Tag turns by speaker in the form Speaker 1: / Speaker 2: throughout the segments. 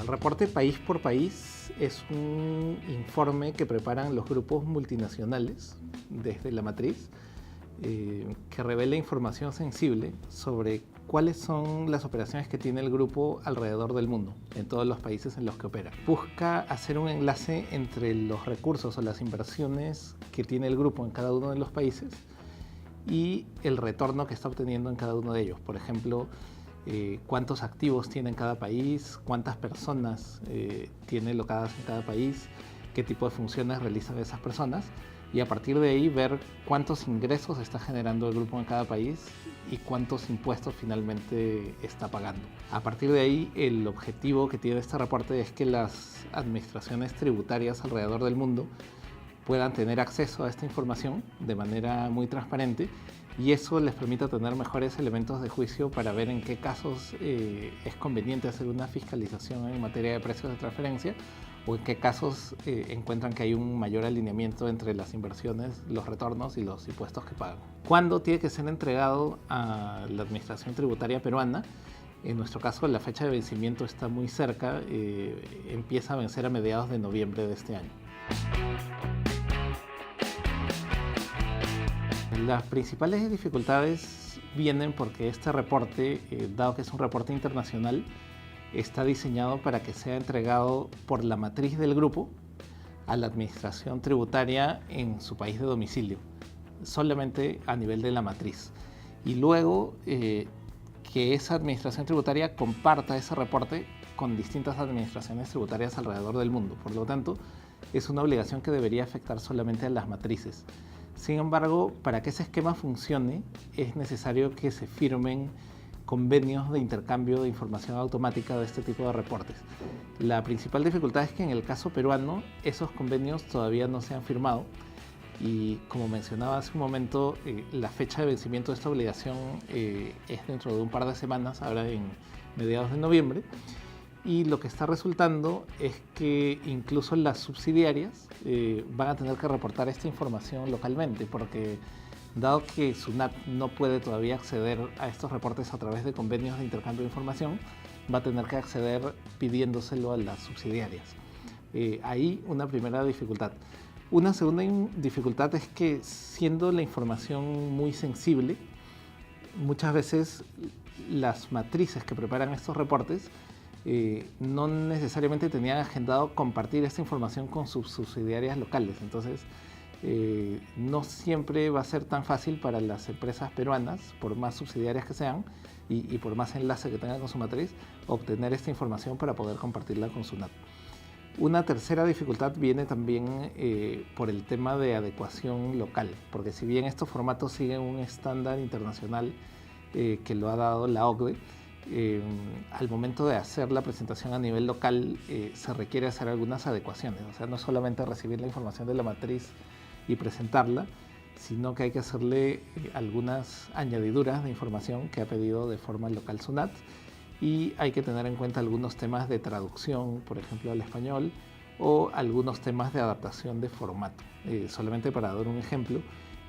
Speaker 1: reporte país por país es un informe que preparan los grupos multinacionales desde la matriz que revela información sensible sobre cuáles son las operaciones que tiene el grupo alrededor del mundo, en todos los países en los que opera. Busca hacer un enlace entre los recursos o las inversiones que tiene el grupo en cada uno de los países y el retorno que está obteniendo en cada uno de ellos. Por ejemplo, cuántos activos tiene en cada país, cuántas personas tiene locadas en cada país, qué tipo de funciones realizan esas personas, y a partir de ahí ver cuántos ingresos está generando el grupo en cada país y cuántos impuestos finalmente está pagando. A partir de ahí, el objetivo que tiene este reporte es que las administraciones tributarias alrededor del mundo puedan tener acceso a esta información de manera muy transparente, y eso les permite tener mejores elementos de juicio para ver en qué casos es conveniente hacer una fiscalización en materia de precios de transferencia, o en qué casos encuentran que hay un mayor alineamiento entre las inversiones, los retornos y los impuestos que pagan. ¿Cuándo tiene que ser entregado a la administración tributaria peruana? En nuestro caso, la fecha de vencimiento está muy cerca, empieza a vencer a mediados de noviembre de este año. Las principales dificultades vienen porque este reporte, dado que es un reporte internacional, está diseñado para que sea entregado por la matriz del grupo a la administración tributaria en su país de domicilio, solamente a nivel de la matriz. Y luego que esa administración tributaria comparta ese reporte con distintas administraciones tributarias alrededor del mundo. Por lo tanto, es una obligación que debería afectar solamente a las matrices. Sin embargo, para que ese esquema funcione, es necesario que se firmen convenios de intercambio de información automática de este tipo de reportes. La principal dificultad es que en el caso peruano, esos convenios todavía no se han firmado, y como mencionaba hace un momento, la fecha de vencimiento de esta obligación es dentro de un par de semanas, ahora en mediados de noviembre. Y lo que está resultando es que incluso las subsidiarias van a tener que reportar esta información localmente, porque dado que SUNAT no puede todavía acceder a estos reportes a través de convenios de intercambio de información, va a tener que acceder pidiéndoselo a las subsidiarias. Ahí una primera dificultad. Una segunda dificultad es que, siendo la información muy sensible, muchas veces las matrices que preparan estos reportes no necesariamente tenían agendado compartir esta información con sus subsidiarias locales. Entonces, no siempre va a ser tan fácil para las empresas peruanas, por más subsidiarias que sean y por más enlace que tengan con su matriz, obtener esta información para poder compartirla con SUNAT. Una tercera dificultad viene también por el tema de adecuación local, porque si bien estos formatos siguen un estándar internacional que lo ha dado la OCDE, al momento de hacer la presentación a nivel local se requiere hacer algunas adecuaciones. O sea, no solamente recibir la información de la matriz y presentarla, sino que hay que hacerle algunas añadiduras de información que ha pedido de forma local SUNAT, y hay que tener en cuenta algunos temas de traducción, por ejemplo, al español, o algunos temas de adaptación de formato. Solamente para dar un ejemplo,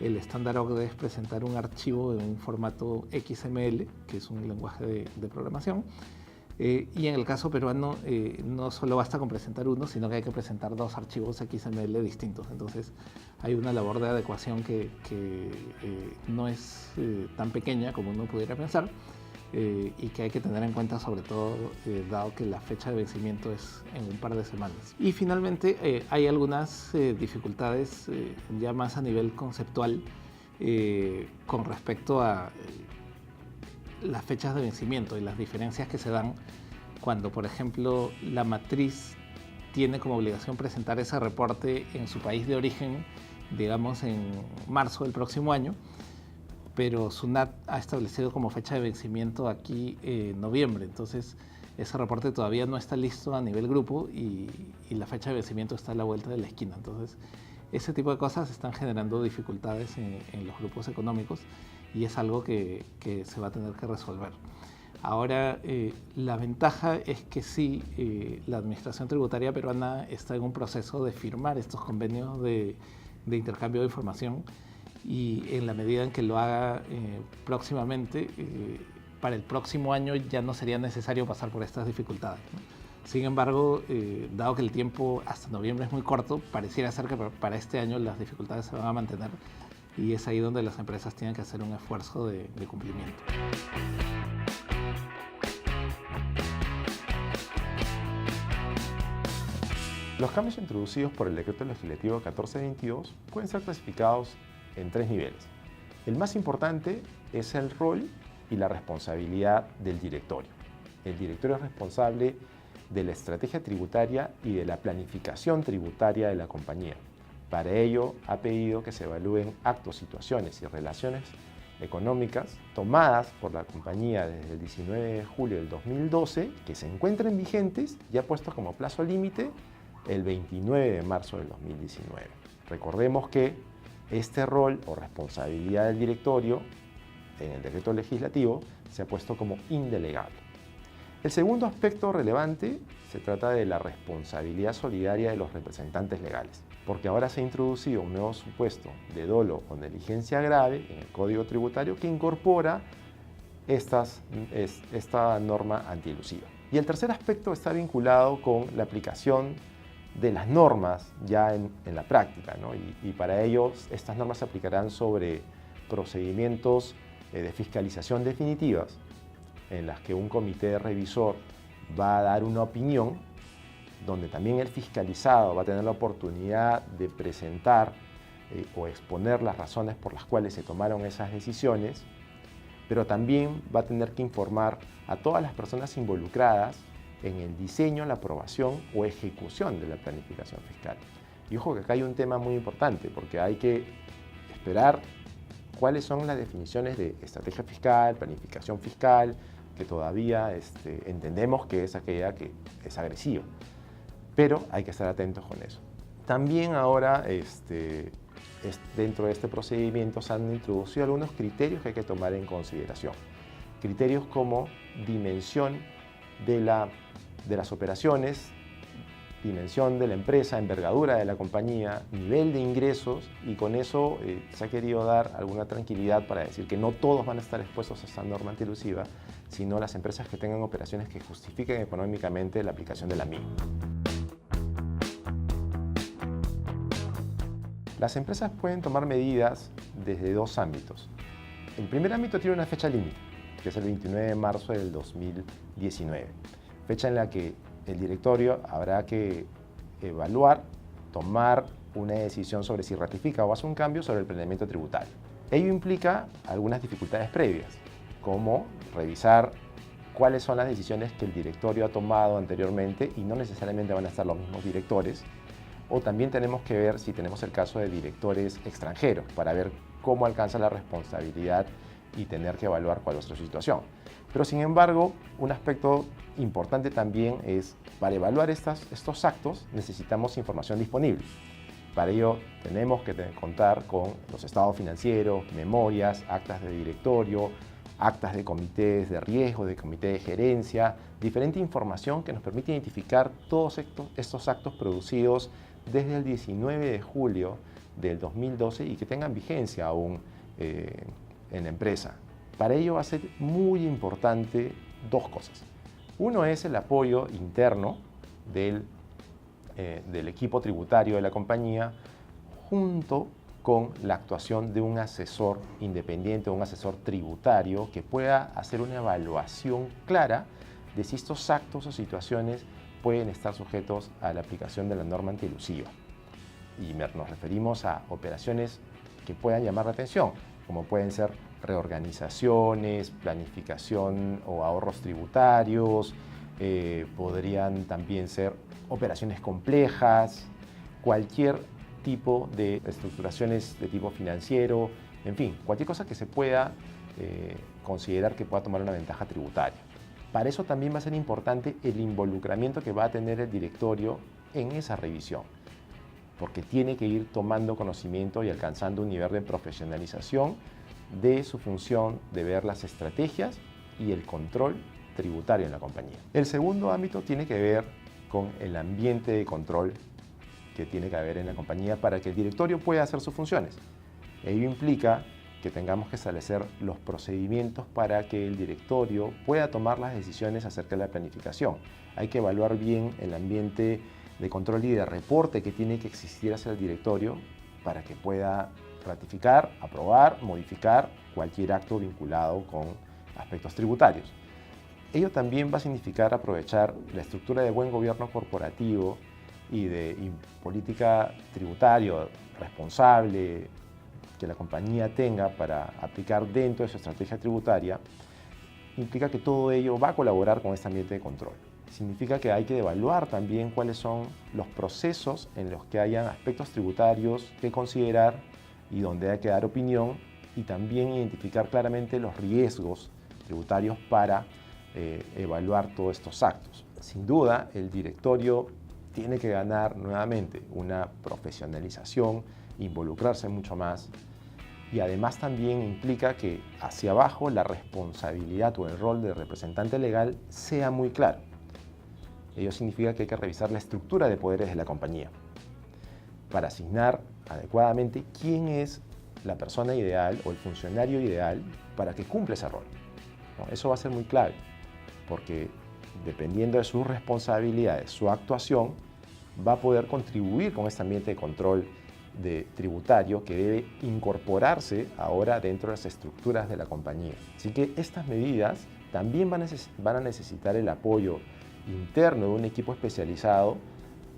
Speaker 1: el estándar OCDE es presentar un archivo en un formato XML, que es un lenguaje de programación, y en el caso peruano no solo basta con presentar uno, sino que hay que presentar dos archivos XML distintos. Entonces hay una labor de adecuación que no es tan pequeña como uno pudiera pensar, y que hay que tener en cuenta, sobre todo dado que la fecha de vencimiento es en un par de semanas. Y finalmente hay algunas dificultades ya más a nivel conceptual con respecto a las fechas de vencimiento y las diferencias que se dan cuando, por ejemplo, la matriz tiene como obligación presentar ese reporte en su país de origen, digamos en marzo del próximo año, pero SUNAT ha establecido como fecha de vencimiento aquí noviembre. Entonces ese reporte todavía no está listo a nivel grupo y la fecha de vencimiento está a la vuelta de la esquina. Entonces ese tipo de cosas están generando dificultades en los grupos económicos, y es algo que se va a tener que resolver. Ahora, la ventaja es que sí, la administración tributaria peruana está en un proceso de firmar estos convenios de intercambio de información, y en la medida en que lo haga próximamente, para el próximo año ya no sería necesario pasar por estas dificultades, ¿no? Sin embargo, dado que el tiempo hasta noviembre es muy corto, pareciera ser que para este año las dificultades se van a mantener y es ahí donde las empresas tienen que hacer un esfuerzo de cumplimiento.
Speaker 2: Los cambios introducidos por el Decreto Legislativo 1422 pueden ser clasificados en 3 niveles. El más importante es el rol y la responsabilidad del directorio. El directorio es responsable de la estrategia tributaria y de la planificación tributaria de la compañía. Para ello, ha pedido que se evalúen actos, situaciones y relaciones económicas tomadas por la compañía desde el 19 de julio del 2012 que se encuentren vigentes y ha puesto como plazo límite el 29 de marzo del 2019. Recordemos que este rol o responsabilidad del directorio en el decreto legislativo se ha puesto como indelegable. El segundo aspecto relevante se trata de la responsabilidad solidaria de los representantes legales, porque ahora se ha introducido un nuevo supuesto de dolo o negligencia grave en el Código Tributario que incorpora esta norma antielusiva. Y el tercer aspecto está vinculado con la aplicación de las normas ya en la práctica, ¿no? Y para ello estas normas se aplicarán sobre procedimientos de fiscalización definitivas en las que un comité revisor va a dar una opinión donde también el fiscalizado va a tener la oportunidad de presentar o exponer las razones por las cuales se tomaron esas decisiones, pero también va a tener que informar a todas las personas involucradas en el diseño, la aprobación o ejecución de la planificación fiscal. Y ojo que acá hay un tema muy importante, porque hay que esperar cuáles son las definiciones de estrategia fiscal, planificación fiscal, que todavía entendemos que es aquella que es agresiva, pero hay que estar atentos con eso. También ahora, dentro de este procedimiento se han introducido algunos criterios que hay que tomar en consideración. Criterios como dimensión de las operaciones, dimensión de la empresa, envergadura de la compañía, nivel de ingresos, y con eso se ha querido dar alguna tranquilidad para decir que no todos van a estar expuestos a esta norma antielusiva, sino las empresas que tengan operaciones que justifiquen económicamente la aplicación de la misma. Las empresas pueden tomar medidas desde dos ámbitos. El primer ámbito tiene una fecha límite, que es el 29 de marzo del 2019, fecha en la que el directorio habrá que evaluar, tomar una decisión sobre si ratifica o hace un cambio sobre el planeamiento tributario. Ello implica algunas dificultades previas, como revisar cuáles son las decisiones que el directorio ha tomado anteriormente y no necesariamente van a estar los mismos directores, o también tenemos que ver si tenemos el caso de directores extranjeros para ver cómo alcanza la responsabilidad y tener que evaluar cuál es su situación. Pero sin embargo, un aspecto importante también es, para evaluar estos actos necesitamos información disponible. Para ello tenemos que contar con los estados financieros, memorias, actas de directorio, actas de comités de riesgo, de comité de gerencia, diferente información que nos permite identificar todos estos actos producidos desde el 19 de julio del 2012 y que tengan vigencia aún en la empresa. Para ello va a ser muy importante dos cosas. Uno es el apoyo interno del equipo tributario de la compañía junto con la actuación de un asesor independiente, un asesor tributario que pueda hacer una evaluación clara de si estos actos o situaciones pueden estar sujetos a la aplicación de la norma antielusiva. Y nos referimos a operaciones que puedan llamar la atención, como pueden ser reorganizaciones, planificación o ahorros tributarios, podrían también ser operaciones complejas, cualquier tipo de estructuraciones de tipo financiero, en fin, cualquier cosa que se pueda considerar que pueda tomar una ventaja tributaria. Para eso también va a ser importante el involucramiento que va a tener el directorio en esa revisión, porque tiene que ir tomando conocimiento y alcanzando un nivel de profesionalización de su función de ver las estrategias y el control tributario en la compañía. El segundo ámbito tiene que ver con el ambiente de control que tiene que haber en la compañía para que el directorio pueda hacer sus funciones. Ello implica que tengamos que establecer los procedimientos para que el directorio pueda tomar las decisiones acerca de la planificación. Hay que evaluar bien el ambiente de control y de reporte que tiene que existir hacia el directorio para que pueda ratificar, aprobar, modificar cualquier acto vinculado con aspectos tributarios. Ello también va a significar aprovechar la estructura de buen gobierno corporativo y política tributaria responsable que la compañía tenga para aplicar dentro de su estrategia tributaria. Implica que todo ello va a colaborar con este ambiente de control. Significa que hay que evaluar también cuáles son los procesos en los que hayan aspectos tributarios que considerar y donde hay que dar opinión, y también identificar claramente los riesgos tributarios para evaluar todos estos actos. Sin duda, el directorio tiene que ganar nuevamente una profesionalización, involucrarse mucho más, y además también implica que hacia abajo la responsabilidad o el rol del representante legal sea muy claro. Ello significa que hay que revisar la estructura de poderes de la compañía para asignar adecuadamente quién es la persona ideal o el funcionario ideal para que cumpla ese rol. Eso va a ser muy clave, porque dependiendo de sus responsabilidades, su actuación, va a poder contribuir con este ambiente de control tributario que debe incorporarse ahora dentro de las estructuras de la compañía. Así que estas medidas también van a necesitar el apoyo interno de un equipo especializado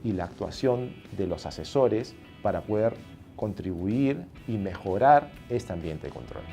Speaker 2: y la actuación de los asesores para poder contribuir y mejorar este ambiente de control.